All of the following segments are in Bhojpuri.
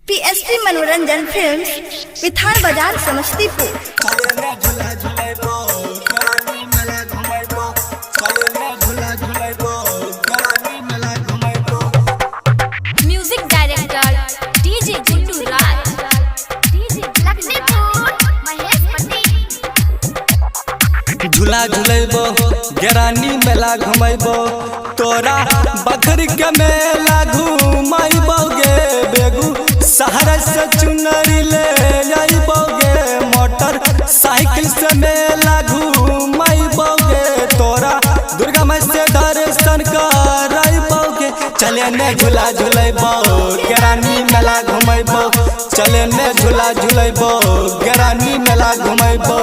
पीएसपी मनोरंजन films, Vithan Bazar, Samastipur. Music director DJ Guddu Raj, Lakhanpur Mahesh Patel. झूला झूलेबो गेरानी मेला घुमेबो, तोरा बखरी के मेला घुमाइबो गे। बेगू शहर से चुनरी ले आइबो गे, मोटर साइकिल से मेला घुमाइबो गे। तोरा दुर्गा माई से दर्शन कराइबो गे। चले ने झूला झूलेबो गेरानी मेला घुमेबो, चले ने झूला झूलेबो गेरानी मेला घुमेबो।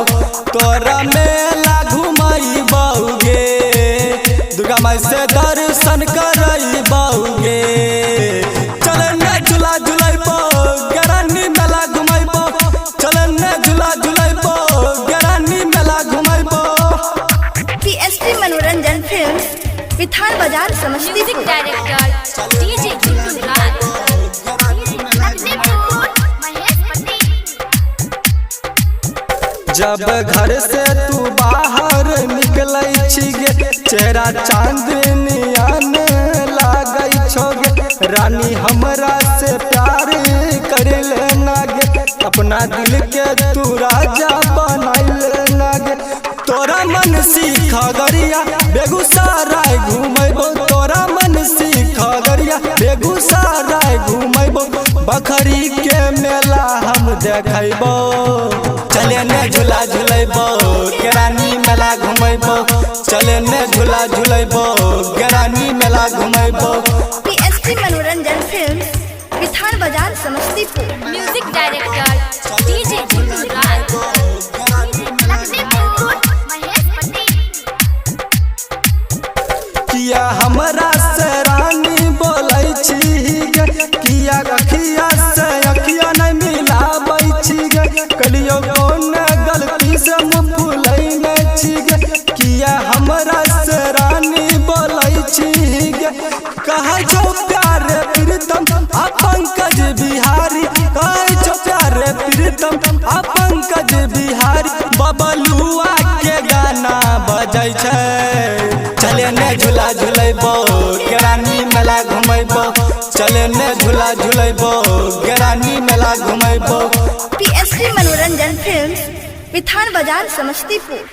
तोरा मेला घुमाइबो गे, दुर्गा माई से दर्शन कराइबो गे। चले ने झूला झूलेबो गेरानी मेला घुमाइबो, चले ने झूला झूलेबो गेरानी मेला घुमाइबो। पीएसपी मनोरंजन films, Vithan Bazar, Samastipur. Music director DJ Guddu Raj, Lakhanpur Mahesh Patel. जब घर से तू बाहर निकलै छी गे, चेहरा चांदनियान लागै छो गे। रानी हमरा से प्यार करे लेना गे, अपना दिल के तू राजा बनाइले ना गे। तोरा मन सीख गरिया बेगूसराय घुमेबो, तोरा मन सीख गरिया बेगूसराय घुमेबो। बखरी के मेला हम देखैबो, चले ने झूला झूलेबो गेरानी मेला घुमेबो, चले ने झूला झूलेबो गेरानी मेला घुमेबो। पीएसपी मनोरंजन films, Vithan Bazar, Samastipur. Music director DJ Guddu Raj, Lakhanpur Mahesh Patel. किया हमरा से रानी बोलै छी गे, किया अखिया से अखिया नहीं मिलाबै छी गे। कलियो कौन गलती से मुँह फुलैने छी गे, किया हमरा से रानी बोलै छी गे। कहै छौ प्यार प्रीतम आ पंकज बिहारी, कहै छौ प्यार प्रीतम आ पंकज बिहारी। बबलुआ के गाना बजै छै, चले ने झूला झूलेबो गेरानी मेला घुमेबो, चले ने झूला झूलेबो गेरानी मेला घुमेबो। पीएसपी मनोरंजन फिल्म्स, विठान बाजार, समस्तीपुर।